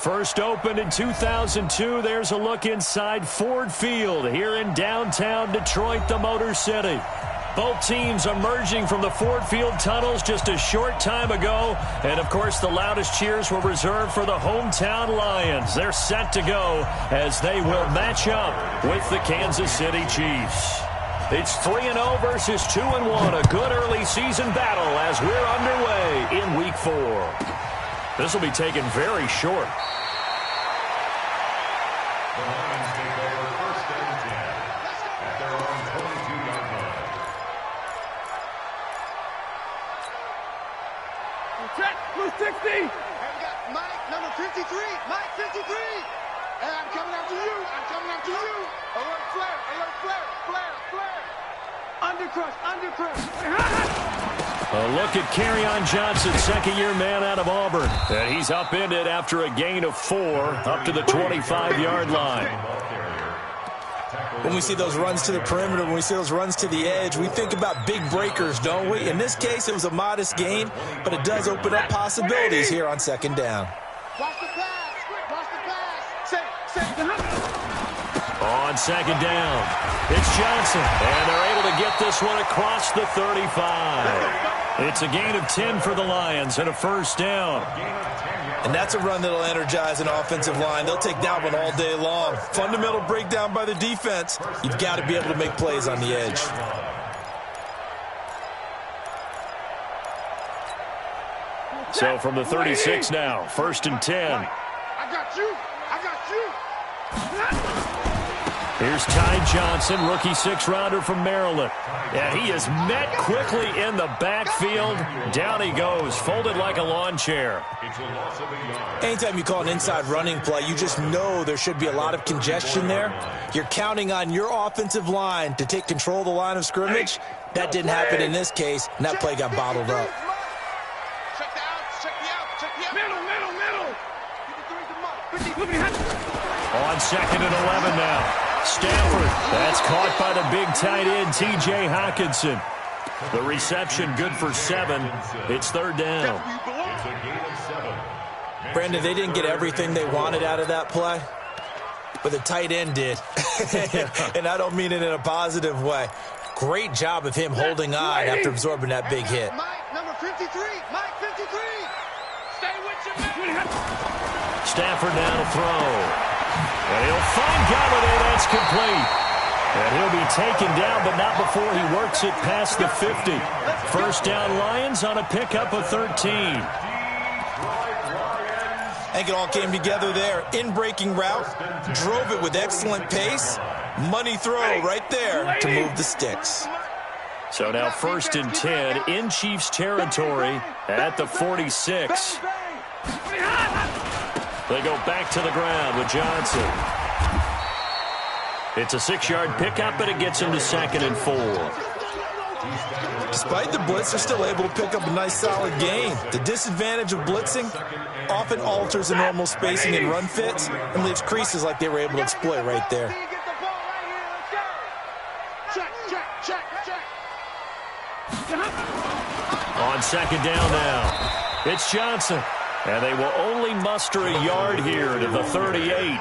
First opened in 2002. There's a look inside Ford Field here in downtown Detroit, the Motor City. Both teams emerging from the Ford Field tunnels just a short time ago. And, of course, the loudest cheers were reserved for the hometown Lions. They're set to go as they will match up with the Kansas City Chiefs. It's 3-0 versus 2-1. A good early season battle as we're underway in Week 4. This will be taken very short. The Lions take over first and 10 at their own 22-yard line. Check, blue 60. Hey, we got Mike, number 53. Mike, 53. Hey, I'm coming after you. I'm coming after you. Alert flare, flare. Undercrush. A look at Kerryon Johnson, second-year man out of Auburn. And he's upended after a gain of 4 up to the 25-yard line. When we see those runs to the perimeter, when we see those runs to the edge, we think about big breakers, don't we? In this case, it was a modest gain, but it does open up possibilities here on second down. Watch the pass. Say. On second down, it's Johnson. And they're able to get this one across the 35. It's a gain of 10 for the Lions and a first down. And that's a run that'll energize an offensive line. They'll take that one all day long. Fundamental breakdown by the defense. You've got to be able to make plays on the edge. So from the 36 now, first and 10. I got you. Here's Ty Johnson, rookie six-rounder from Maryland. And he is met quickly in the backfield. Down he goes, folded like a lawn chair. Anytime you call an inside running play, you just know there should be a lot of congestion there. You're counting on your offensive line to take control of the line of scrimmage. That didn't happen in this case, and that play got bottled up. Check the out. On second and 11 now. Stafford, that's caught by the big tight end, T.J. Hockenson. The reception good for 7. It's third down. Brandon, they didn't get everything they wanted out of that play, but the tight end did. And I don't mean it in a positive way. Great job of him holding on after absorbing that big hit. Mike, number 53. Mike, 53. Stay with your man. Stafford now to throw. And he'll find Galladay. That's complete. And he'll be taken down, but not before he works it past the 50. First down Lions on a pickup of 13. I think it all came together there. In-breaking route, drove it with excellent pace. Money throw right there to move the sticks. So now first and 10 in Chiefs territory at the 46. They go back to the ground with Johnson. It's a 6-yard pickup, but it gets him to second and 4. Despite the blitz, they're still able to pick up a nice solid gain. The disadvantage of blitzing often alters the normal spacing and run fits and leaves creases like they were able to exploit right there. On second down now, it's Johnson. And they will only muster a yard here to the 38.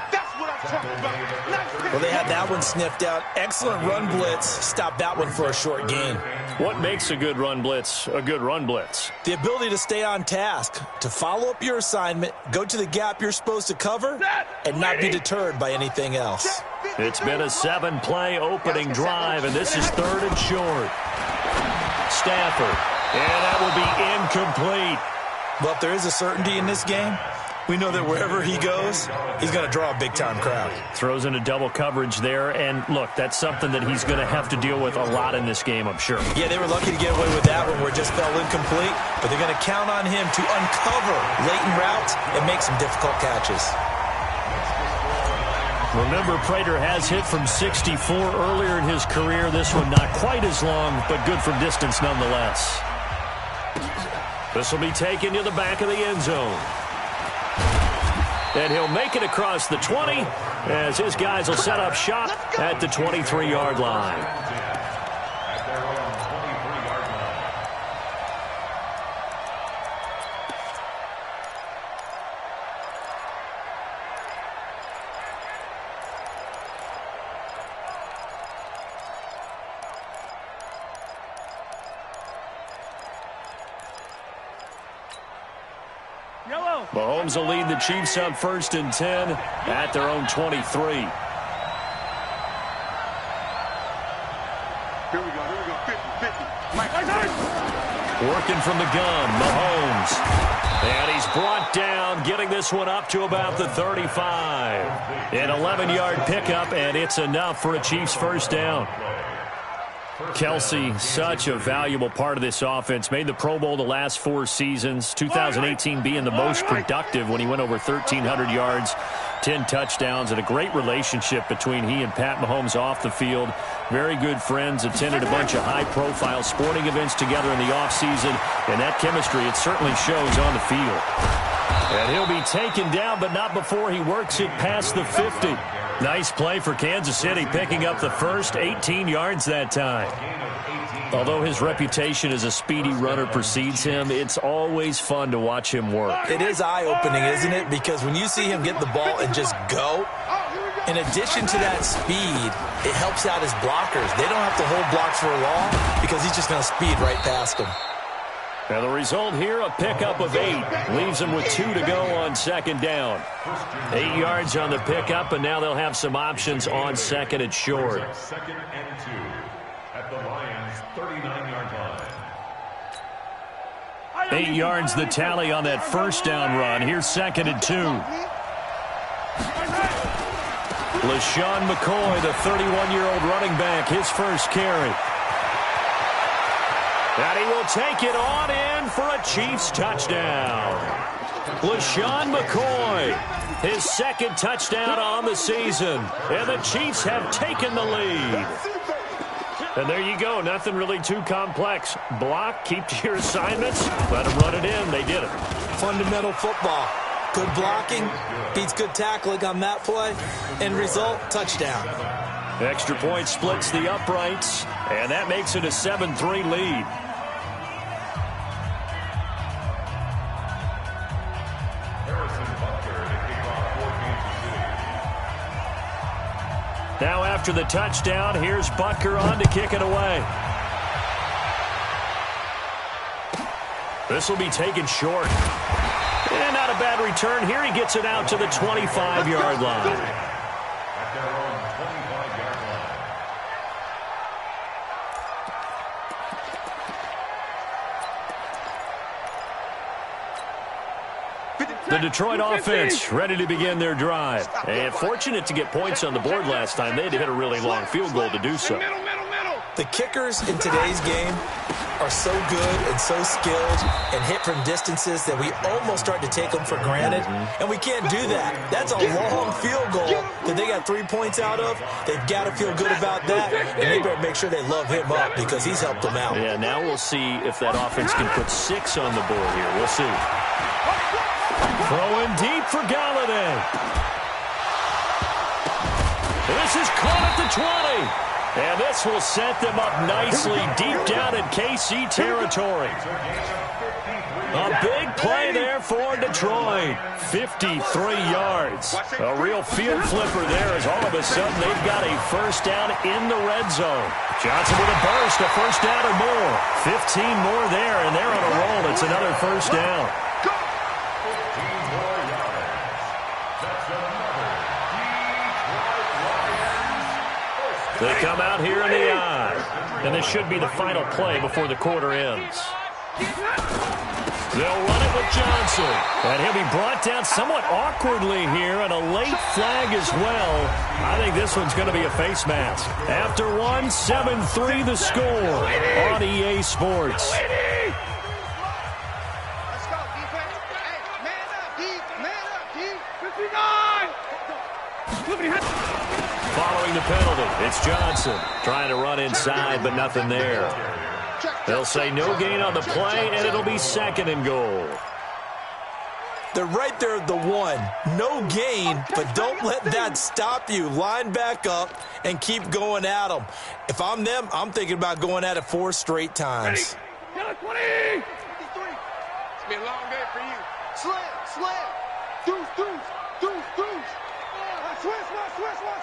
Well, they had that one sniffed out. Excellent run blitz. Stopped that one for a short gain. What makes a good run blitz a good run blitz? The ability to stay on task, to follow up your assignment, go to the gap you're supposed to cover, and not be deterred by anything else. It's been a 7-play opening drive, and this is third and short. Stafford, and that will be incomplete. Well, if there is a certainty in this game, we know that wherever he goes, he's going to draw a big-time crowd. Throws into double coverage there, and look, that's something that he's going to have to deal with a lot in this game, I'm sure. Yeah, they were lucky to get away with that one where it just fell incomplete, but they're going to count on him to uncover latent routes and make some difficult catches. Remember, Prater has hit from 64 earlier in his career. This one not quite as long, but good from distance nonetheless. This will be taken to the back of the end zone. And he'll make it across the 20 as his guys will set up shop at the 23-yard line. Mahomes will lead the Chiefs up 1st and 10 at their own 23. Here we go, 50-50. Mike, working from the gun, Mahomes. And he's brought down, getting this one up to about the 35. An 11-yard pickup, and it's enough for a Chiefs first down. Kelsey, such a valuable part of this offense. Made the Pro Bowl the last 4 seasons. 2018 being the most productive when he went over 1,300 yards, 10 touchdowns, and a great relationship between he and Pat Mahomes off the field. Very good friends, attended a bunch of high-profile sporting events together in the offseason, and that chemistry, it certainly shows on the field. And he'll be taken down, but not before he works it past the 50. Nice play for Kansas City, picking up the first 18 yards that time. Although his reputation as a speedy runner precedes him, it's always fun to watch him work. It is eye-opening, isn't it? Because when you see him get the ball and just go, in addition to that speed, it helps out his blockers. They don't have to hold blocks for long because he's just going to speed right past them. And the result here, a pickup of 8. Leaves them with 2 to go on 2nd down. 8 yards on the pickup, and now they'll have some options on 2nd and short. 2nd and 2 at the Lions' 39-yard line. 8 yards the tally on that first down run. Here's 2nd and 2. LaShawn McCoy, the 31-year-old running back, his first carry. And he will take it on in for a Chiefs touchdown. LaShawn McCoy, his 2nd touchdown on the season. And the Chiefs have taken the lead. And there you go. Nothing really too complex. Block, keep to your assignments, let them run it in. They did it. Fundamental football. Good blocking, beats good tackling on that play. End result, touchdown. Extra point splits the uprights, and that makes it a 7-3 lead. Now after the touchdown, here's Butker on to kick it away. This will be taken short. And not a bad return here. He gets it out to the 25-yard line. At their own 25-yard line. The Detroit offense ready to begin their drive. And fortunate to get points on the board last time. They had to hit a really long field goal to do so. The kickers in today's game are so good and so skilled and hit from distances that we almost start to take them for granted. And we can't do that. That's a long field goal that they got 3 points out of. They've got to feel good about that. And they better make sure they love him up because he's helped them out. Yeah, now we'll see if that offense can put 6 on the board here. We'll see. Throwing deep for Galladay. This is caught at the 20. And this will set them up nicely deep down in KC territory. A big play there for Detroit. 53 yards. A real field flipper there as all of a sudden they've got a first down in the red zone. Johnson with a burst, a first down or more. 15 more there, and they're on a roll. It's another first down. They come out here in the eye. And this should be the final play before the quarter ends. They'll run it with Johnson. And he'll be brought down somewhat awkwardly here, and a late flag as well. I think this one's going to be a face mask. After 1, 7-3 the score on EA Sports. Let's go, defense. Hey, man up, D. Man up, D. 59. Following the penalty, it's Johnson trying to run inside, but nothing there. They'll say no gain on the play, and it'll be 2nd and goal. They're right there at the 1. No gain, but don't let that stop you. Line back up and keep going at them. If I'm them, I'm thinking about going at it 4 straight times. 20. 53. It's been a long day for you. Slam. Deuce.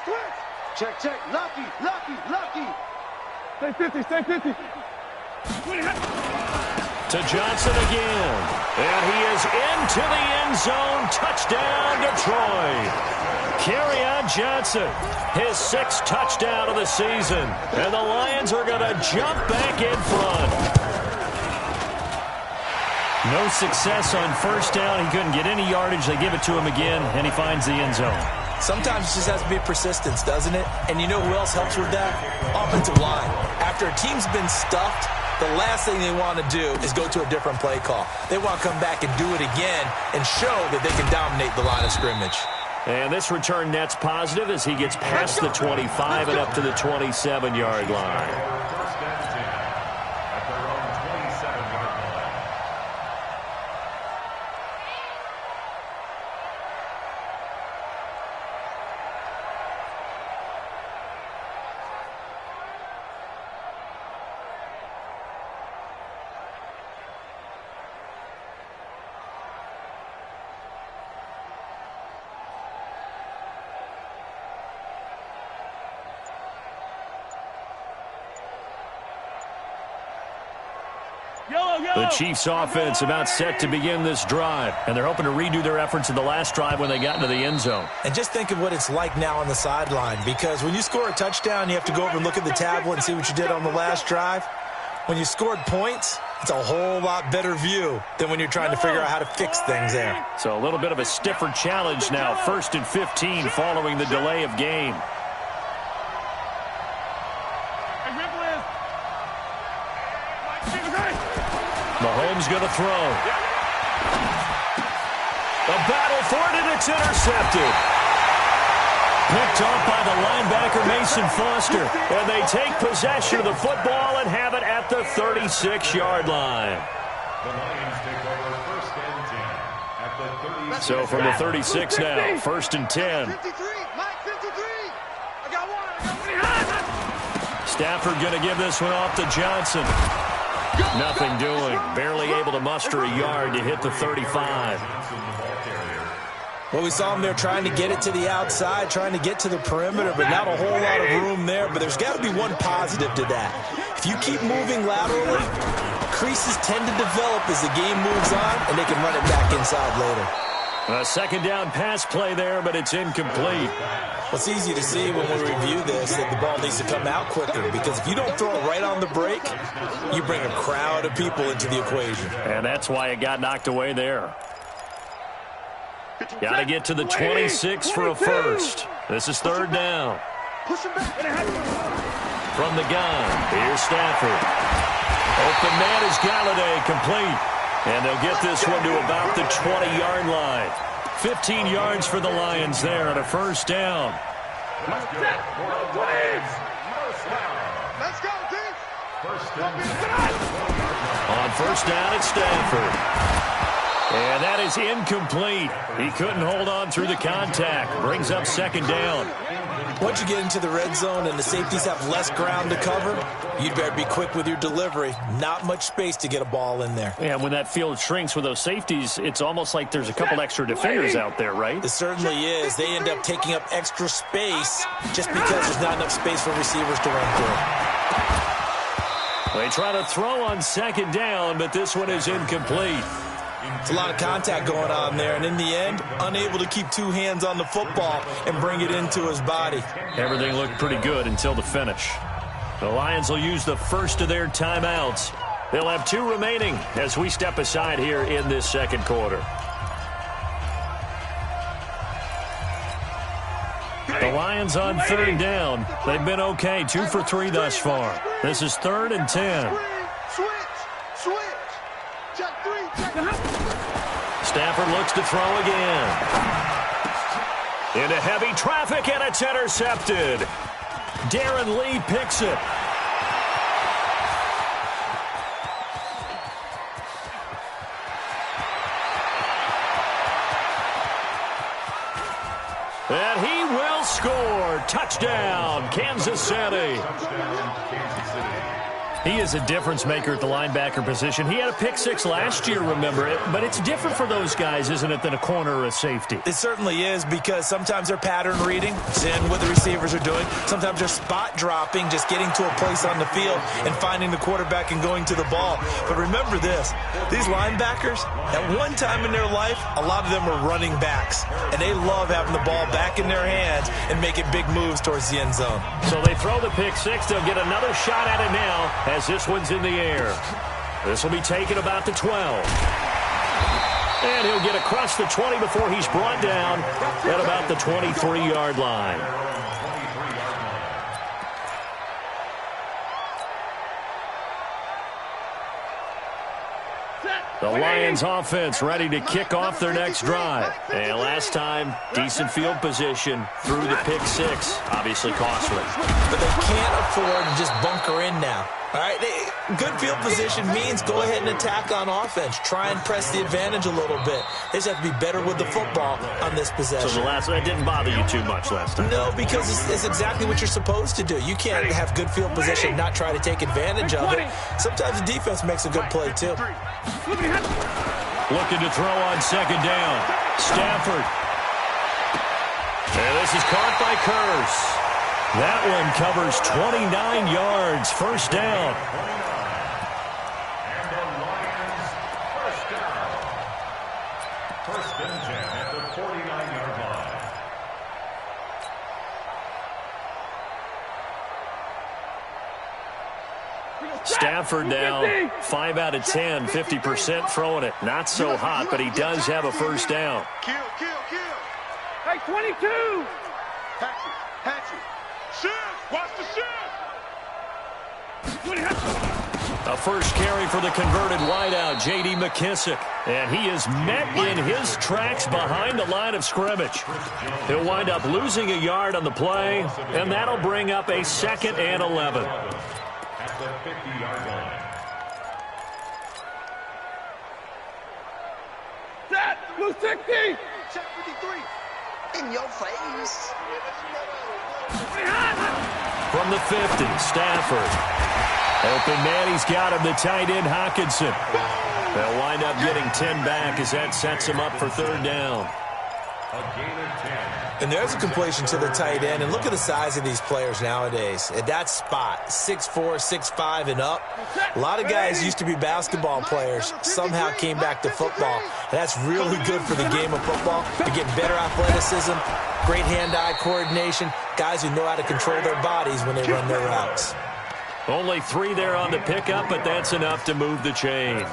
Switch. Check. Lucky. Stay 50. 20. To Johnson again. And he is into the end zone. Touchdown, Detroit. Kerryon Johnson, his 6th touchdown of the season. And the Lions are going to jump back in front. No success on first down. He couldn't get any yardage. They give it to him again, and he finds the end zone. Sometimes it just has to be persistence, doesn't it? And you know who else helps with that? Offensive line. After a team's been stuffed, the last thing they want to do is go to a different play call. They want to come back and do it again and show that they can dominate the line of scrimmage. And this return net's positive as he gets past the 25 and up to the 27-yard line. First and 10 at their own 27-yard line. The Chiefs offense about set to begin this drive, and they're hoping to redo their efforts in the last drive when they got into the end zone. And just think of what it's like now on the sideline, because when you score a touchdown, you have to go over and look at the tablet and see what you did on the last drive. When you scored points, it's a whole lot better view than when you're trying to figure out how to fix things there. So a little bit of a stiffer challenge now, 1st and 15 following the delay of game. Mahomes going to throw. A battle for it, and it's intercepted. Picked off by the linebacker, Mason Foster. And they take possession of the football and have it at the 36-yard line. The Lions take over first and 10 at the 36. So from the 36 now, 1st and 10. 53, Mike 53. I got one. Stafford going to give this one off to Johnson. Nothing doing. Barely able to muster a yard to hit the 35. Well, we saw him there trying to get it to the outside, trying to get to the perimeter, but not a whole lot of room there. But there's got to be one positive to that. If you keep moving laterally, creases tend to develop as the game moves on, and they can run it back inside later. A 2nd down pass play there, but it's incomplete. Well, it's easy to see when we review this that the ball needs to come out quicker, because if you don't throw it right on the break, you bring a crowd of people into the equation. And that's why it got knocked away there. Got to get to the 26 for a first. This is 3rd down. From the gun, here's Stafford. Open man is Galladay, complete. And they'll get this one to about the 20-yard line. 15 yards for the Lions there on a 1st down. Let's go, team. On 1st down, it's Stafford. And that is incomplete. He couldn't hold on through the contact. Brings up 2nd down. Once you get into the red zone and the safeties have less ground to cover, you'd better be quick with your delivery. Not much space to get a ball in there. And when that field shrinks with those safeties, it's almost like there's a couple extra defenders out there, right? It certainly is. They end up taking up extra space just because there's not enough space for receivers to run through. They try to throw on 2nd down, but this one is incomplete. It's a lot of contact going on there, and in the end, unable to keep 2 hands on the football and bring it into his body. Everything looked pretty good until the finish. The Lions will use the first of their timeouts. They'll have 2 remaining as we step aside here in this 2nd quarter. The Lions on 3rd down. They've been okay, 2 for 3 thus far. This is 3rd and 10. Switch. Check 3. Stafford looks to throw again. Into heavy traffic, and it's intercepted. Darren Lee picks it. And he will score. Touchdown, Kansas City. Touchdown, Kansas City. He is a difference maker at the linebacker position. He had a pick six last year, remember it, but it's different for those guys, isn't it, than a corner or a safety? It certainly is, because sometimes they're pattern reading, seeing what the receivers are doing. Sometimes they're spot dropping, just getting to a place on the field and finding the quarterback and going to the ball. But remember this, these linebackers, at one time in their life, a lot of them were running backs, and they love having the ball back in their hands and making big moves towards the end zone. So they throw the pick six. They'll get another shot at it now as this one's in the air. This will be taken about the 12. And he'll get across the 20 before he's brought down at about the 23-yard line. The Lions offense ready to kick off their next drive. And last time, decent field position through the pick six. Obviously costly. But they can't afford to just bunker in now. All right, good field position means go ahead and attack on offense. Try and press the advantage a little bit. They just have to be better with the football on this possession. So that didn't bother you too much last time? No, because it's exactly what you're supposed to do. You can't have good field position and not try to take advantage of it. Sometimes the defense makes a good play, too. Looking to throw on second down. Stafford. And this is caught by Curse. That one covers 29 yards. First down. And the Lions first down. First and 10 at the 49-yard line. Stafford now 5 out of 10, 50% throwing it. Not so hot, but he does have a first down. Kill. Hey, 22. Hatchet. Shift. Watch the shift. A first carry for the converted wideout, J.D. McKissick. And he is met in his tracks behind the line of scrimmage. He'll wind up losing a yard on the play, and that'll bring up a 2nd and 11. At the 50-yard line. Set. Blue 60. Check 53. In your face. From the 50, Stafford. Open man, he's got him, the tight end, Hockenson. They'll wind up getting 10 back as that sets him up for third down. A gain of 10. And there's a completion to the tight end. And look at the size of these players nowadays. At that spot, 6'4", 6'5", and up. A lot of guys used to be basketball players, somehow came back to football. And that's really good for the game of football. You're getting better athleticism, great hand-eye coordination, guys who know how to control their bodies when they run their routes. Only 3 there on the pickup, but that's enough to move the chains.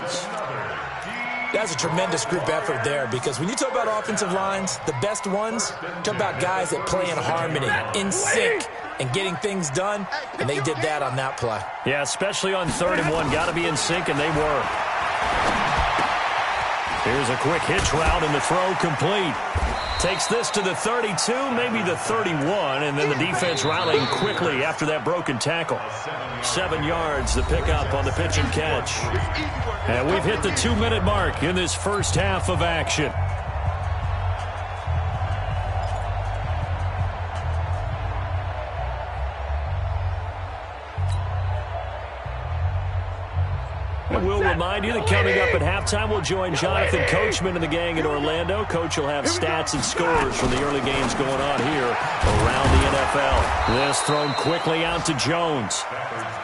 That's a tremendous group effort there, because when you talk about offensive lines, the best ones, talk about guys that play in harmony, in sync, and getting things done, and they did that on that play. Yeah, especially on 3rd and 1. Got to be in sync, and they were. Here's a quick hitch route, and the throw complete. Takes this to the 32, maybe the 31, and then the defense rallying quickly after that broken tackle. 7 yards, the pickup on the pitch and catch. And we've hit the 2-minute mark in this first half of action. And we'll remind you that coming up at halftime, we'll join Jonathan Coachman and the gang in Orlando. Coach will have stats and scores from the early games going on here around the NFL. This thrown quickly out to Jones.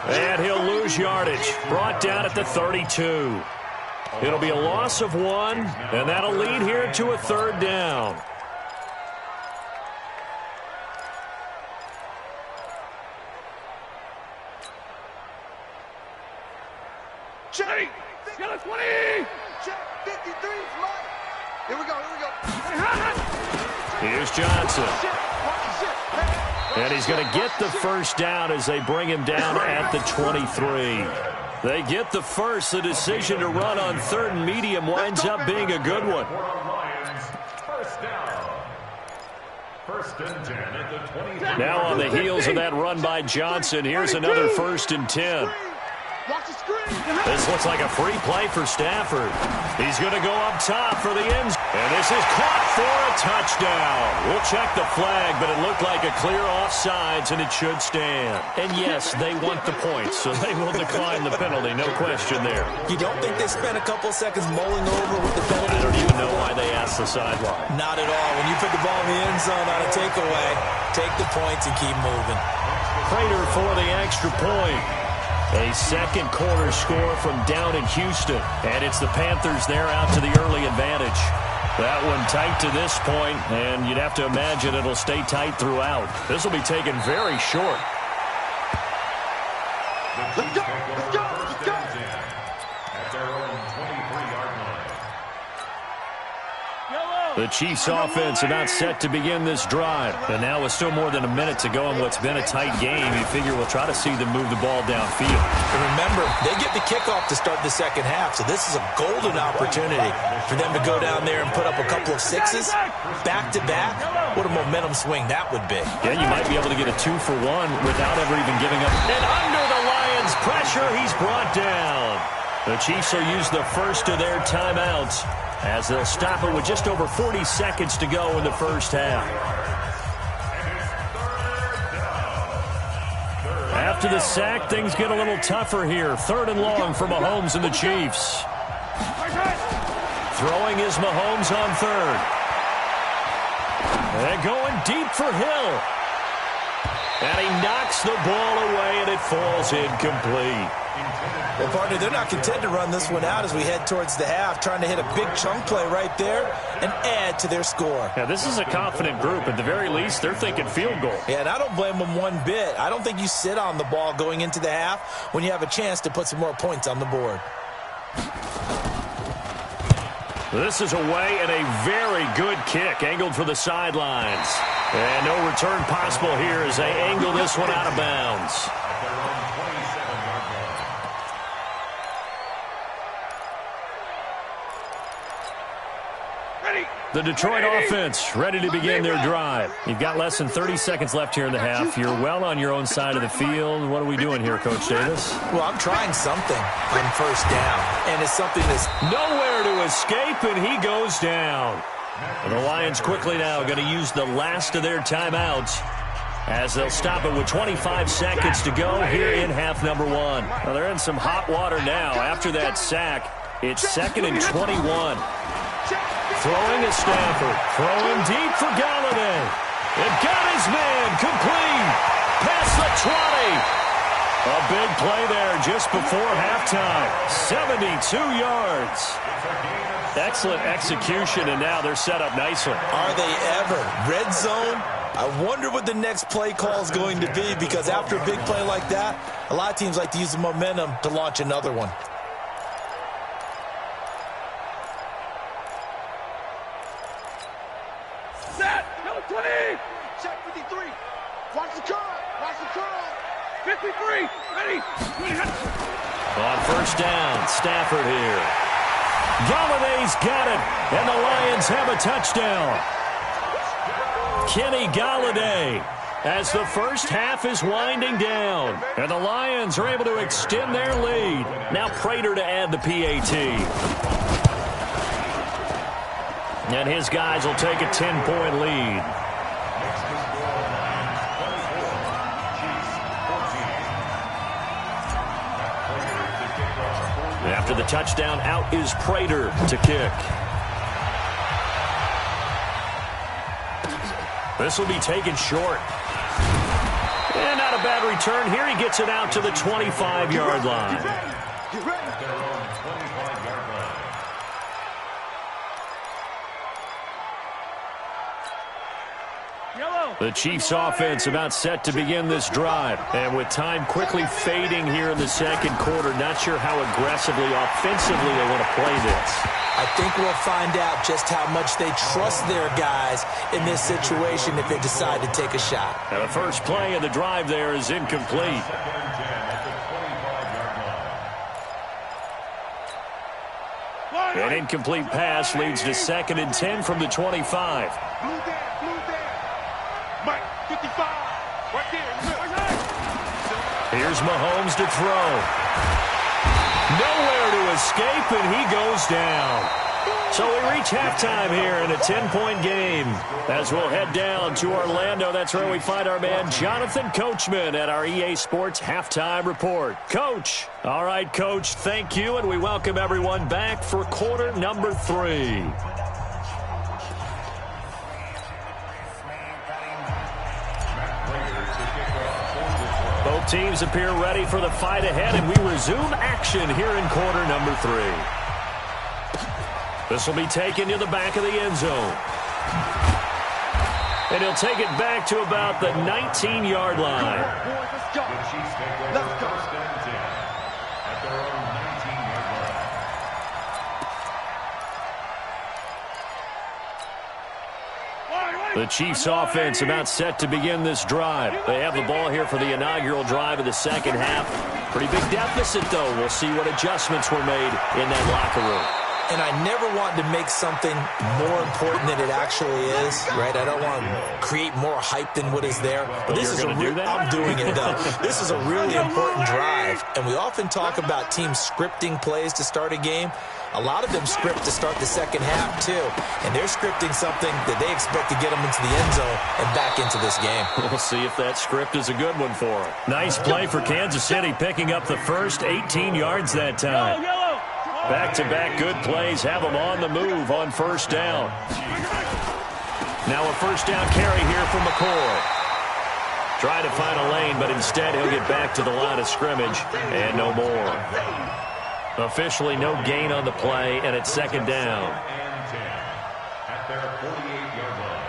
And he'll lose yardage. Brought down at the 32. It'll be a loss of 1, and that'll lead here to a 3rd down. Check. Got a 20. Check 53. Here we go. Here's Johnson. Watch the shift. And he's going to get the first down as they bring him down at the 23. They get the first. The decision to run on 3rd and medium winds up being a good one. First down. First and 10 at the 20. Now on the heels of that run by Johnson, here's another 1st and 10. Watch the screen. This looks like a free play for Stafford. He's going to go up top for the end. And this is caught for a touchdown. We'll check the flag, but it looked like a clear offsides, and it should stand. And yes, they want the points, so they will decline the penalty. No question there. You don't think they spent a couple seconds mulling over with the penalty? I don't even know why they asked the sideline. Not at all. When you put the ball in the end zone on a takeaway, take the points and keep moving. Prater for the extra point. A second quarter score from down in Houston. And it's the Panthers there out to the early advantage. That one tight to this point, and you'd have to imagine it'll stay tight throughout. This will be taken very short. Let's go! Let's go! Let's go! At their own 23-yard line. The Chiefs offense about set to begin this drive. And now with still more than a minute to go in what's been a tight game, you figure we'll try to see them move the ball downfield. And remember, they get the kickoff to start the second half, so this is a golden opportunity for them to go down there and put up a couple of sixes back-to-back. What a momentum swing that would be. Yeah, you might be able to get a 2-for-1 without ever even giving up. And under the Lions' pressure, he's brought down. The Chiefs will use the first of their timeouts as they'll stop it with just over 40 seconds to go in the first half. After the sack, things get a little tougher here. 3rd and long for Mahomes and the Chiefs. Throwing is Mahomes on 3rd. And going deep for Hill. And he knocks the ball away, and it falls incomplete. Well, partner, they're not content to run this one out as we head towards the half, trying to hit a big chunk play right there and add to their score. Yeah, this is a confident group. At the very least, they're thinking field goal. Yeah, and I don't blame them one bit. I don't think you sit on the ball going into the half when you have a chance to put some more points on the board. This is away and a very good kick, angled for the sidelines. And no return possible here as they angle this one out of bounds. The Detroit offense ready to begin their drive. You've got less than 30 seconds left here in the half. You're well on your own side of the field. What are we doing here, Coach Davis? Well, I'm trying something on first down, and it's something that's nowhere to escape, and he goes down. And the Lions quickly now going to use the last of their timeouts as they'll stop it with 25 seconds to go here in half number 1. Well, they're in some hot water now. After that sack, it's 2nd and 21. Throwing is Stafford. Throwing deep for Galladay. It got his man complete. Past the 20. A big play there just before halftime. 72 yards. Excellent execution, and now they're set up nicely. Are they ever? Red zone? I wonder what the next play call is going to be, because after a big play like that, a lot of teams like to use the momentum to launch another one. Set! Number 20! Check 53. Watch the curl. Watch the curl. 53! Ready! On first down, Stafford here. Galladay's got it, and the Lions have a touchdown. Kenny Galladay, as the first half is winding down, and the Lions are able to extend their lead. Now Prater to add the PAT. And his guys will take a 10-point lead. After the touchdown, out is Prater to kick. This will be taken short. And not a bad return. Here he gets it out to the 25-yard line. Get ready. The Chiefs offense about set to begin this drive. And with time quickly fading here in the second quarter, not sure how aggressively, offensively they want to play this. I think we'll find out just how much they trust their guys in this situation if they decide to take a shot. And the first play of the drive there is incomplete. An incomplete pass leads to 2nd and 10 from the 25. Blue down. Mike, 55. Right there. Here's Mahomes to throw. Nowhere to escape, and he goes down. So we reach halftime here in a 10-point game. As we'll head down to Orlando, that's where we find our man Jonathan Coachman at our EA Sports Halftime Report. Coach. All right, Coach, thank you, and we welcome everyone back for quarter number 3. Both teams appear ready for the fight ahead, and we resume action here in quarter number 3. This will be taken to the back of the end zone. And he'll take it back to about the 19-yard line. Let's go. Let's go. At their own 19-yard line. The Chiefs offense about set to begin this drive. They have the ball here for the inaugural drive of the second half. Pretty big deficit, though. We'll see what adjustments were made in that locker room. And I never want to make something more important than it actually is, right? I don't want to create more hype than what is there. But this is I'm doing it, though. This is a really important drive. And we often talk about teams scripting plays to start a game. A lot of them script to start the second half, too. And they're scripting something that they expect to get them into the end zone and back into this game. We'll see if that script is a good one for them. Nice play for Kansas City, picking up the first 18 yards that time. Back-to-back good plays have them on the move on first down. Now a first down carry here from McCoy. Try to find a lane, but instead he'll get back to the line of scrimmage and no more. Officially no gain on the play, and it's second down. And 10 at their 48-yard line.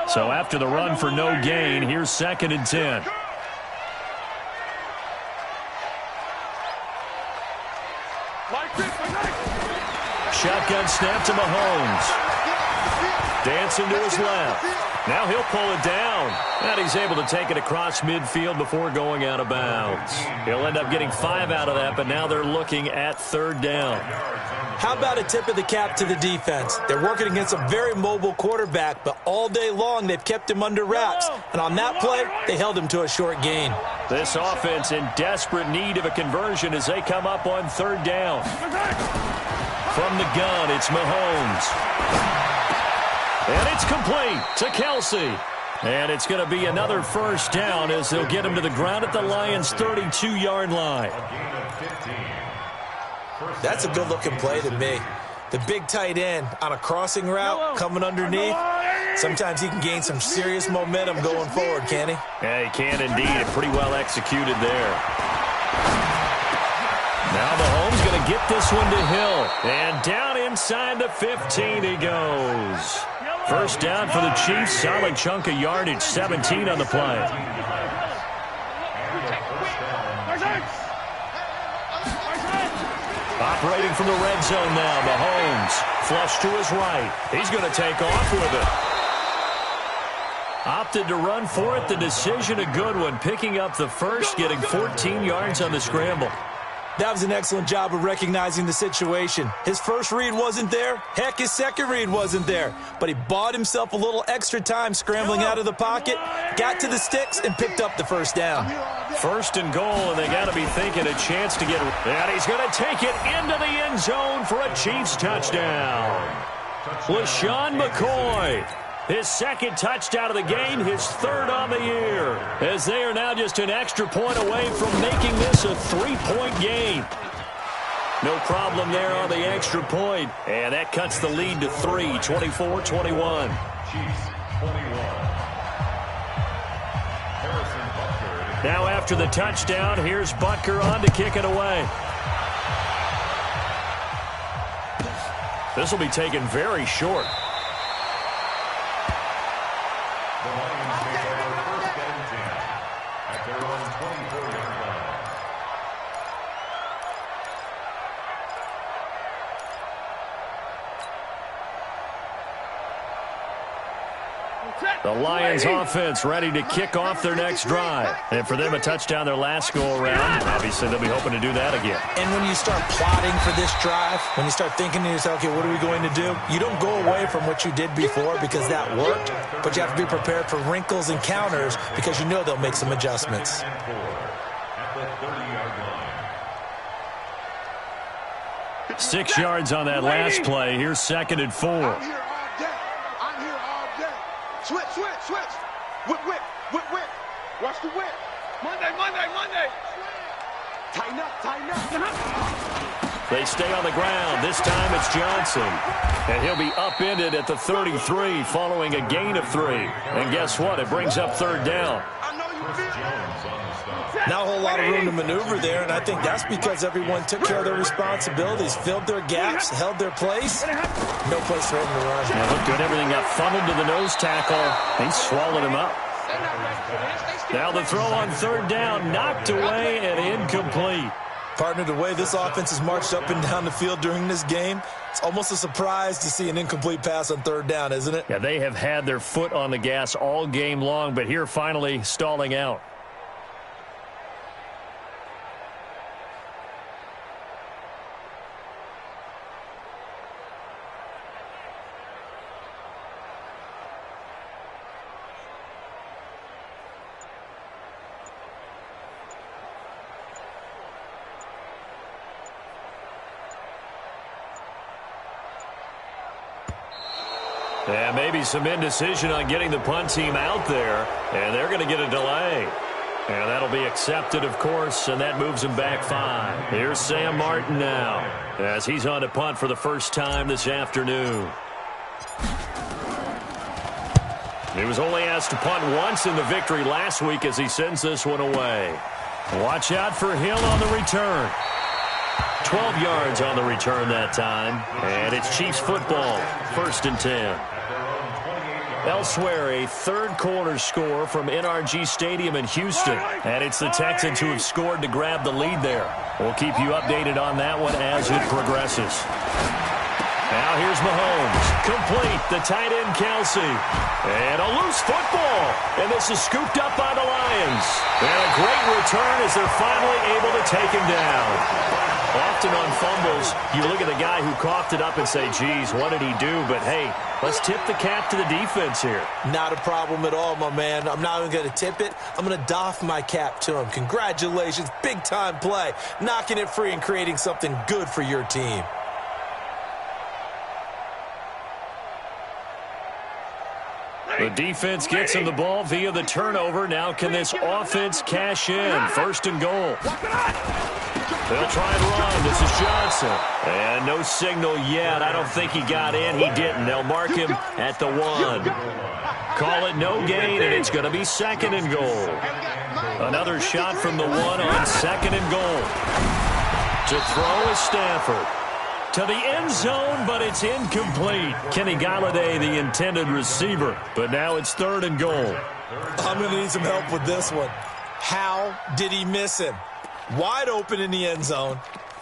So after the run for no gain, here's second and 10. Shotgun snap to Mahomes. Dancing to his left. Now he'll pull it down. And he's able to take it across midfield before going out of bounds. He'll end up getting 5 out of that, but now they're looking at third down. How about a tip of the cap to the defense? They're working against a very mobile quarterback, but all day long they've kept him under wraps. And on that play, they held him to a short gain. This offense in desperate need of a conversion as they come up on third down. From the gun, it's Mahomes. And it's complete to Kelsey. And it's going to be another first down as they'll get him to the ground at the Lions' 32-yard line. That's a good-looking play to me. The big tight end on a crossing route coming underneath. Sometimes he can gain some serious momentum going forward, can't he? Yeah, he can indeed. And pretty well executed there. Now Mahomes going to get this one to Hill. And down inside the 15 he goes. First down for the Chiefs. Solid chunk of yardage. 17 on the play. Operating from the red zone now, Mahomes. Flush to his right. He's going to take off with it. Opted to run for it. The decision a good one. Picking up the first, getting 14 yards on the scramble. That was an excellent job of recognizing the situation. His first read wasn't there. Heck, his second read wasn't there. But he bought himself a little extra time scrambling out of the pocket, got to the sticks, and picked up the first down. First and goal, and they got to be thinking a chance to get... And he's going to take it into the end zone for a Chiefs touchdown. LaShawn McCoy. His second touchdown of the game, his third on the year. As they are now just an extra point away from making this a 3-point game. No problem there on the extra point. And that cuts the lead to 3, 24-21. Chiefs 21. Now after the touchdown, here's Butker on to kick it away. This will be taken very short. The Lions take over first and 10 at their own 24-yard line. The Lions offense ready to kick off their next drive. And for them, a touchdown their last go-around. Obviously, they'll be hoping to do that again. And when you start plotting for this drive, when you start thinking to yourself, okay, what are we going to do? You don't go away from what you did before because that worked, but you have to be prepared for wrinkles and counters because you know they'll make some adjustments. At the 30-yard line. 6 yards on that last play. Here's 2nd and 4. I'm here all day. I'm here all day. Switch, switch, switch. Whip, whip, whip, whip. Watch the whip. Monday, Monday, Monday. Tighten up, tighten up. They stay on the ground. This time it's Johnson. And he'll be upended at the 33 following a gain of 3. And guess what? It brings up 3rd down. I know you feel it. Not a whole lot of room to maneuver there, and I think that's because everyone took care of their responsibilities, filled their gaps, held their place. No place for him to run. Yeah, looked good. Everything got funneled to the nose tackle. He swallowed him up. Now the throw on 3rd down, knocked away and incomplete. Partner, the way this offense has marched up and down the field during this game, it's almost a surprise to see an incomplete pass on 3rd down, isn't it? Yeah, they have had their foot on the gas all game long, but here finally stalling out. And maybe some indecision on getting the punt team out there. And they're going to get a delay. And that'll be accepted, of course, and that moves him back 5. Here's Sam Martin now as he's on to punt for the first time this afternoon. He was only asked to punt once in the victory last week as he sends this one away. Watch out for Hill on the return. 12 yards on the return that time. And it's Chiefs football, 1st and 10. Elsewhere, a third-quarter score from NRG Stadium in Houston. And it's the Texans who have scored to grab the lead there. We'll keep you updated on that one as it progresses. Now here's Mahomes. Complete. The tight end, Kelsey. And a loose football. And this is scooped up by the Lions. And a great return as they're finally able to take him down. Often on fumbles, you look at the guy who coughed it up and say, geez, what did he do? But, hey, let's tip the cap to the defense here. Not a problem at all, my man. I'm not even going to tip it. I'm going to doff my cap to him. Congratulations. Big-time play. Knocking it free and creating something good for your team. The defense gets him the ball via the turnover. Now can this offense cash in? 1st and goal. They'll try and run. This is Johnson. And no signal yet. I don't think he got in. He didn't. They'll mark him at the 1. Call it no gain, and it's going to be 2nd and goal. Another shot from the 1 on 2nd and goal. To throw is Stafford. To the end zone, but it's incomplete. Kenny Galladay, the intended receiver. But now it's 3rd and goal. I'm going to need some help with this one. How did he miss him? Wide open in the end zone.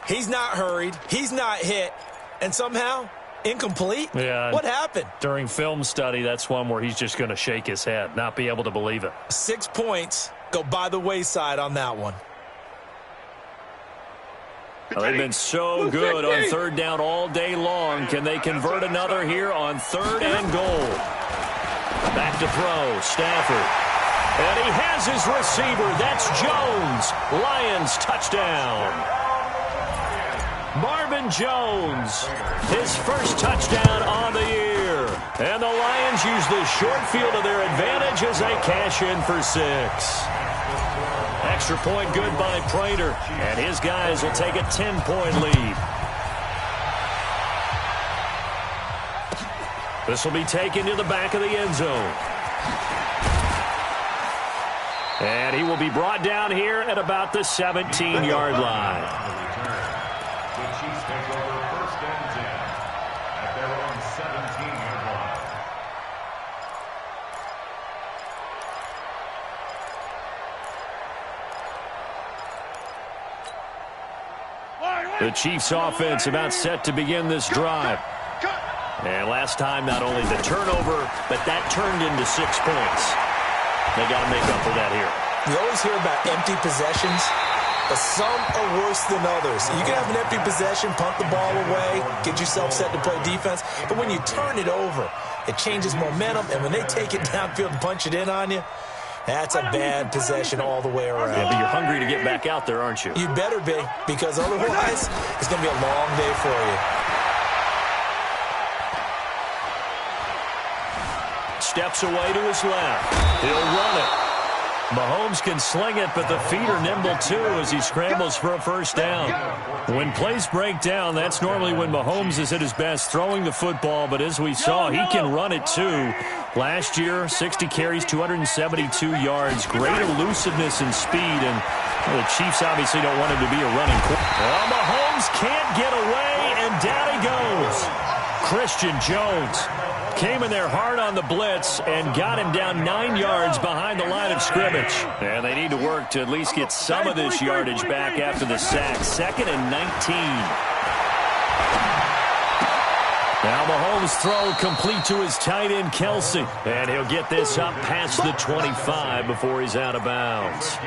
He's not hurried. He's not hit. And somehow, incomplete? Yeah. What happened? During film study, that's one where he's just going to shake his head, not be able to believe it. 6 points go by the wayside on that one. Well, they've been so good on 3rd down all day long. Can they convert another here on 3rd and goal? Back to throw, Stafford. And he has his receiver. That's Jones. Lions touchdown. Marvin Jones, his first touchdown on the year. And the Lions use the short field to their advantage as they cash in for 6. Extra point good by Prater. And his guys will take a 10-point lead. This will be taken to the back of the end zone. And he will be brought down here at about the 17-yard line. The Chiefs take over 1st and 10 at their own 17-yard line. The Chiefs offense about set to begin this drive. And last time, not only the turnover, but that turned into 6 points. They got to make up for that here. You always hear about empty possessions, but some are worse than others. You can have an empty possession, punt the ball away, get yourself set to play defense, but when you turn it over, it changes momentum, and when they take it downfield and punch it in on you, that's a bad possession all the way around. Yeah, but you're hungry to get back out there, aren't you? You better be, because otherwise, it's going to be a long day for you. Steps away to his left. He'll run it. Mahomes can sling it, but the feet are nimble, too, as he scrambles for a first down. When plays break down, that's normally when Mahomes is at his best throwing the football, but as we saw, he can run it, too. Last year, 60 carries, 272 yards, great elusiveness and speed, and the Chiefs obviously don't want him to be a running quarterback. Well, Mahomes can't get away, and down he goes. Christian Jones came in there hard on the blitz and got him down 9 yards behind the line of scrimmage. And they need to work to at least get some of this yardage back after the sack. 2nd and 19. Now Mahomes' throw complete to his tight end, Kelsey. And he'll get this up past the 25 before he's out of bounds.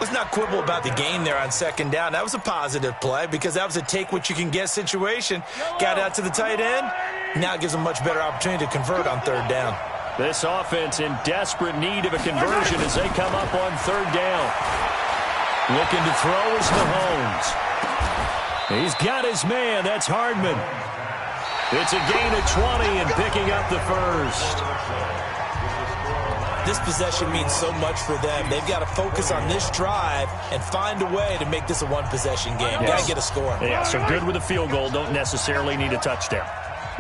Let's not quibble about the gain there on 2nd down. That was a positive play because that was a take-what-you-can-get situation. Got out to the tight end. Now it gives them much better opportunity to convert on 3rd down. This offense in desperate need of a conversion as they come up on 3rd down. Looking to throw is Mahomes. He's got his man. That's Hardman. It's a gain of 20 and picking up the first. This possession means so much for them. They've got to focus on this drive and find a way to make this a one-possession game. Yes. Got to get a score. Yeah, so good with a field goal. Don't necessarily need a touchdown.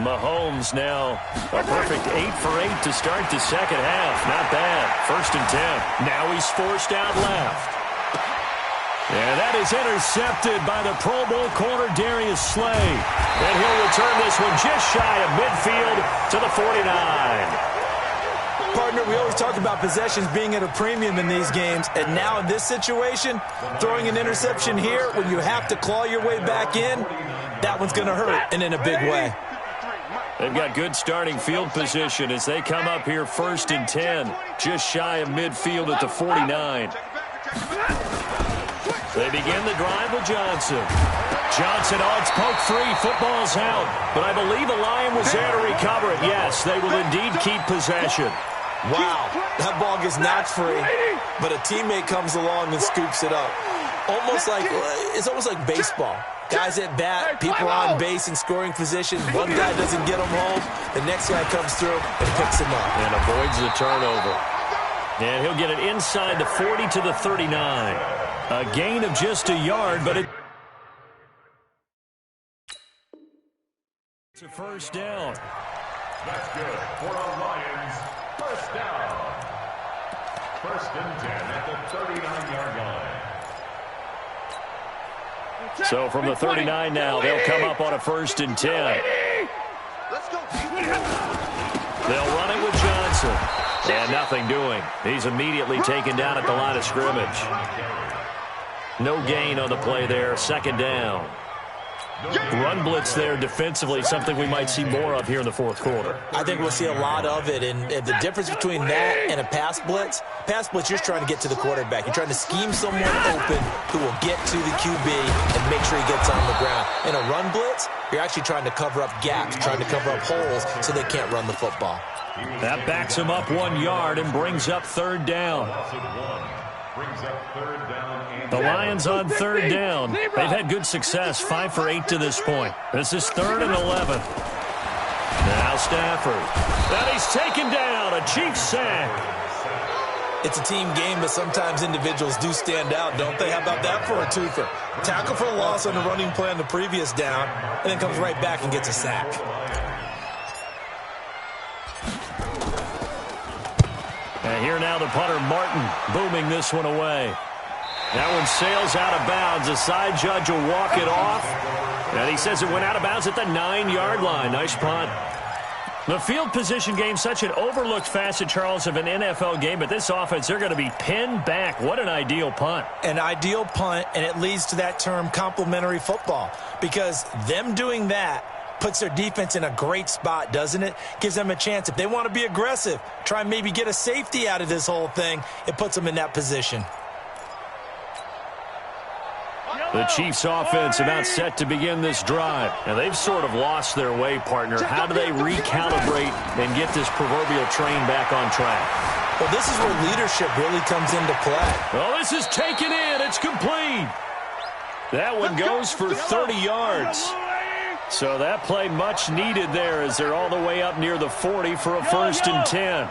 Mahomes now a perfect 8 for 8 to start the second half. Not bad. 1st and 10. Now he's forced out left. And that is intercepted by the Pro Bowl corner Darius Slay. And he'll return this one just shy of midfield to the 49. Partner, we always talk about possessions being at a premium in these games, and now in this situation, throwing an interception here when you have to claw your way back in, that one's going to hurt, and in a big way. They've got good starting field position as they come up here 1st and 10, just shy of midfield at the 49. They begin the drive with Johnson. Johnson, it's poke free. Football's out. But I believe a Lion was there to recover it. Yes, they will indeed keep possession. Wow, that ball gets knocked free, but a teammate comes along and scoops it up. It's almost like baseball. Guys at bat, people on base in scoring position. One guy doesn't get them home. The next guy comes through and picks him up. And avoids the turnover. And he'll get it inside the 40 to the 39. A gain of just a yard, but it's a first down. That's good for the Lions. First down. 1st and 10 at the 39-yard line. So from the 39 now, they'll come up on a 1st and 10. Let's go. They'll run it with Johnson. And nothing doing. He's immediately taken down at the line of scrimmage. No gain on the play there. 2nd down. Run blitz there defensively, something we might see more of here in the 4th quarter. I think we'll see a lot of it, and the difference between that and a pass blitz, you're just trying to get to the quarterback. You're trying to scheme someone open who will get to the QB and make sure he gets on the ground. In a run blitz, you're actually trying to cover up gaps, trying to cover up holes so they can't run the football. That backs him up 1 yard and brings up 3rd down. The Lions on 3rd down. They've had good success, 5 for 8 to this point. This is 3rd and 11. Now Stafford. And he's taken down. A Chiefs sack. It's a team game, but sometimes individuals do stand out, don't they? How about that for a twofer? Tackle for a loss on the running play on the previous down, and then comes right back and gets a sack. And here now the punter, Martin, booming this one away. That one sails out of bounds. The side judge will walk it off. And he says it went out of bounds at the 9-yard line. Nice punt. The field position game, such an overlooked facet, Charles, of an NFL game. But this offense, they're going to be pinned back. What an ideal punt. An ideal punt, and it leads to that term, complementary football. Because them doing that puts their defense in a great spot, doesn't it? Gives them a chance. If they want to be aggressive, try and maybe get a safety out of this whole thing, it puts them in that position. The Chiefs offense about set to begin this drive. And they've sort of lost their way, partner. How do they recalibrate and get this proverbial train back on track? Well, this is where leadership really comes into play. Well, this is taken in. It's complete. That one goes for 30 yards. So that play much needed there as they're all the way up near the 40 for a 1st and 10.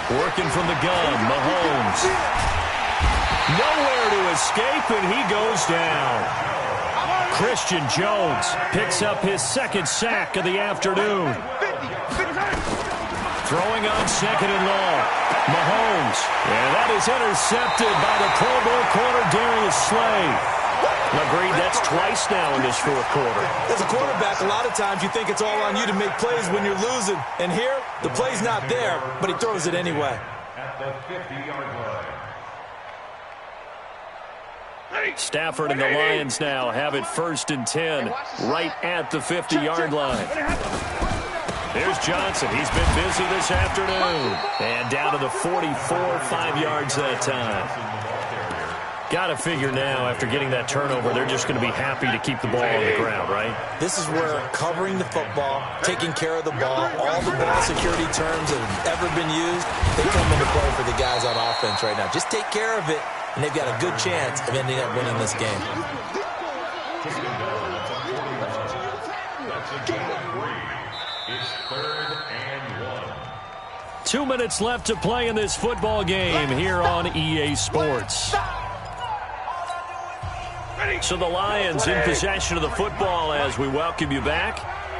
Working from the gun, Mahomes. Nowhere to escape, and he goes down. Christian Jones picks up his 2nd sack of the afternoon. Throwing on 2nd and long. Mahomes. And that is intercepted by the Pro Bowl corner, Darius Slay. Agreed, that's twice now in this 4th quarter. As a quarterback, a lot of times you think it's all on you to make plays when you're losing. And here, the play's not there, but he throws it anyway. At the 50-yard line. Stafford and the Lions now have it 1st and 10 right at the 50-yard line. There's Johnson. He's been busy this afternoon. And down to the 44, 5 yards that time. Got to figure now, after getting that turnover, they're just going to be happy to keep the ball on the ground, right? This is where covering the football, taking care of the ball, all the ball security terms that have ever been used, they come into play for the guys on offense right now. Just take care of it, and they've got a good chance of ending up winning this game. It's 3rd and 1. 2 minutes left to play in this football game here on EA Sports. So the Lions in possession of the football as we welcome you back.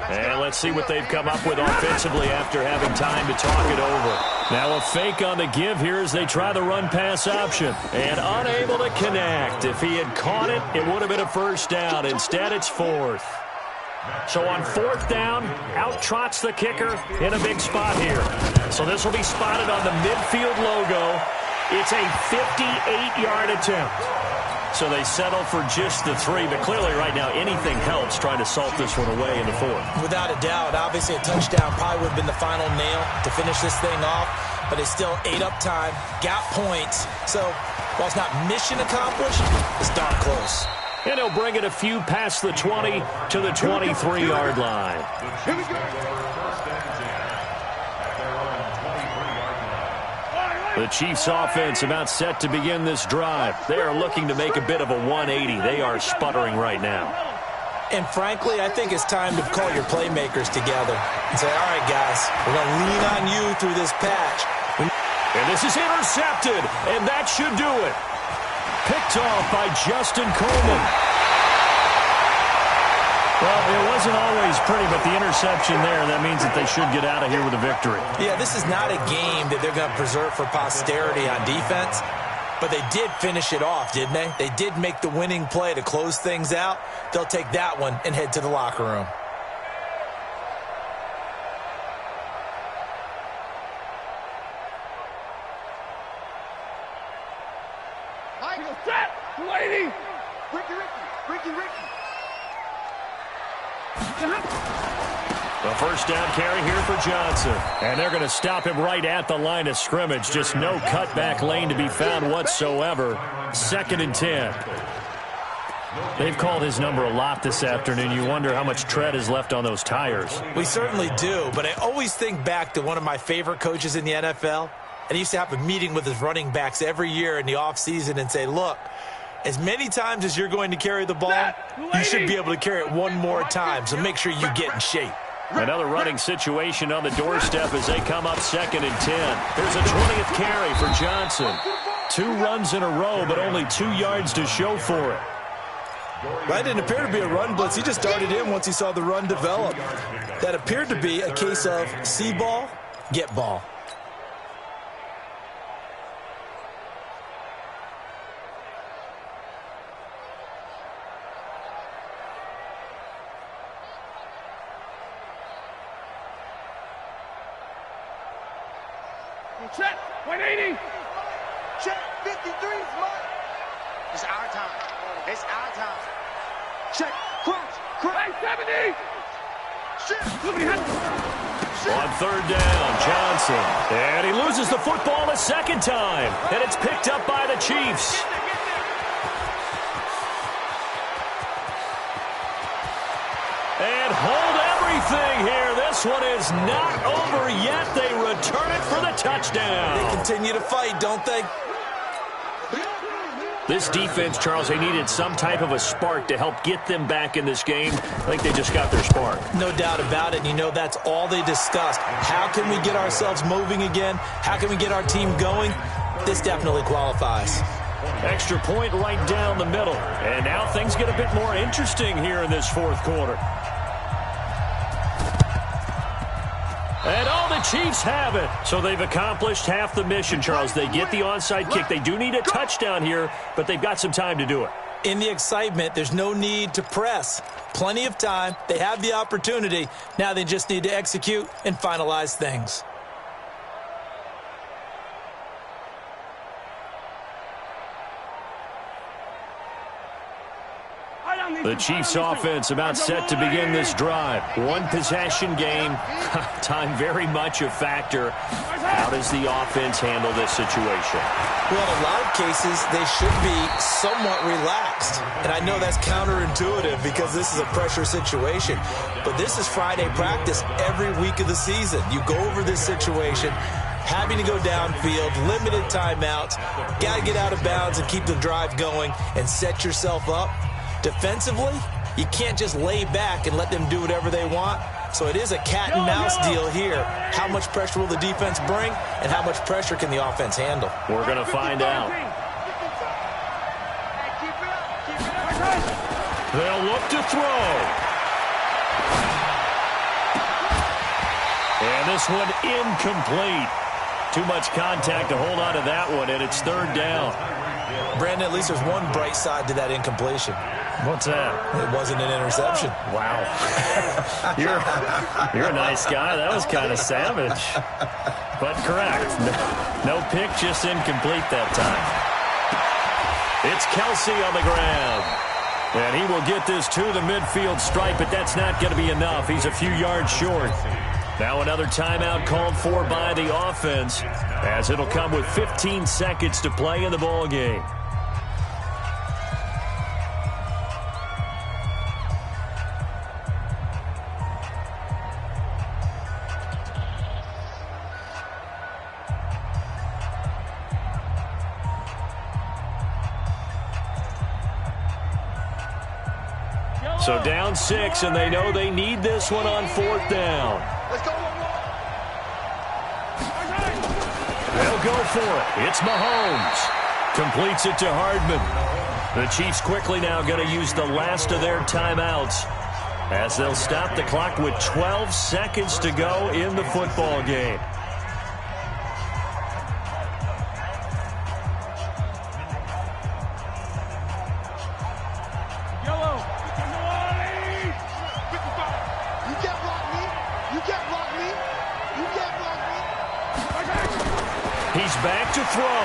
And let's see what they've come up with offensively after having time to talk it over. Now a fake on the give here as they try the run-pass option. And unable to connect. If he had caught it, it would have been a 1st down. Instead, it's 4th. So on 4th down, out trots the kicker in a big spot here. So this will be spotted on the midfield logo. It's a 58-yard attempt. So they settle for just the 3, but clearly right now anything helps trying to salt this one away in the 4th. Without a doubt, obviously a touchdown probably would have been the final nail to finish this thing off, but it's still ate up time, got points. So while it's not mission accomplished, it's darn close. And he'll bring it a few past the 20 to the 23-yard line. Here we go. 1st and 10 at their own 23-yard line. The Chiefs offense about set to begin this drive. They are looking to make a bit of a 180. They are sputtering right now. And frankly, I think it's time to call your playmakers together and say, all right, guys, we're going to lean on you through this patch. And this is intercepted, and that should do it. Picked off by Justin Coleman. Well, it wasn't always pretty, but the interception there, that means that they should get out of here with a victory. Yeah, this is not a game that they're going to preserve for posterity on defense, but they did finish it off, didn't they? They did make the winning play to close things out. They'll take that one and head to the locker room. Lady! Ricky. The 1st down carry here for Johnson. And they're going to stop him right at the line of scrimmage. Just no cutback lane to be found whatsoever. 2nd and 10. They've called his number a lot this afternoon. You wonder how much tread is left on those tires. We certainly do, but I always think back to one of my favorite coaches in the NFL. And he used to have a meeting with his running backs every year in the offseason and say, look, as many times as you're going to carry the ball, you should be able to carry it one more time, so make sure you get in shape. Another running situation on the doorstep as they come up 2nd and 10. There's a 20th carry for Johnson. 2 runs in a row, but only 2 yards to show for it. That didn't appear to be a run blitz. He just darted in once he saw the run develop. That appeared to be a case of see ball, get ball. Check, 180. Check, 53 is mine. It's our time. It's our time. Check. Crunch. Crunch. 70. On third down, Johnson. And he loses the football a second time. And it's picked up by the Chiefs. And hold everything here. This one is not over yet. They return it for the touchdown. They continue to fight, don't they? This defense, Charles, they needed some type of a spark to help get them back in this game. I think they just got their spark. No doubt about it. You know, that's all they discussed. How can we get ourselves moving again? How can we get our team going? This definitely qualifies. Extra point right down the middle. And now things get a bit more interesting here in this fourth quarter. And the Chiefs have it. So they've accomplished half the mission, Charles. They get the onside kick. They do need a touchdown here, but they've got some time to do it. In the excitement, there's no need to press. Plenty of time. They have the opportunity. Now they just need to execute and finalize things. The Chiefs offense about set to begin this drive. One possession game. Time very much a factor. How does the offense handle this situation? Well, in a lot of cases, they should be somewhat relaxed. And I know that's counterintuitive because this is a pressure situation. But this is Friday practice every week of the season. You go over this situation, having to go downfield, limited timeouts, got to get out of bounds and keep the drive going and set yourself up. Defensively, you can't just lay back and let them do whatever they want. So it is a cat and mouse deal here. How much pressure will the defense bring, and how much pressure can the offense handle? We're going to find out. They'll look to throw. And this one incomplete. Too much contact to hold on to that one, and it's third down. Brandon, at least there's one bright side to that incompletion. What's that? It wasn't an interception. Wow. You're a nice guy. That was kind of savage. But correct. No pick, just incomplete that time. It's Kelsey on the ground. And he will get this to the midfield stripe, but that's not going to be enough. He's a few yards short. Now another timeout called for by the offense, as it'll come with 15 seconds to play in the ball game. So down 6, and they know they need this one on fourth down. Let's go. They'll go for it. It's Mahomes. Completes it to Hardman. The Chiefs quickly now going to use the last of their timeouts as they'll stop the clock with 12 seconds to go in the football game. He's back to throw.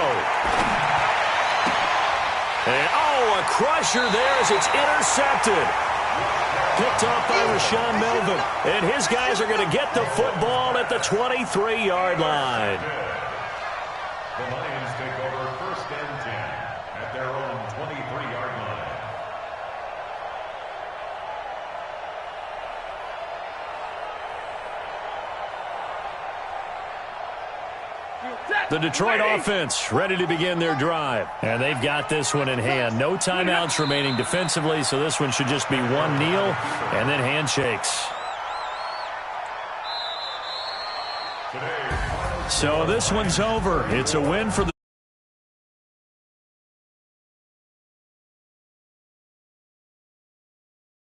And, a crusher there as it's intercepted. Picked off by Rashaan Melvin. And his guys are going to get the football at the 23-yard line. The Lions take over first and 10 at their own 23-yard line. The Detroit offense ready to begin their drive. And they've got this one in hand. No timeouts remaining defensively, so this one should just be one kneel and then handshakes. So this one's over. It's a win for the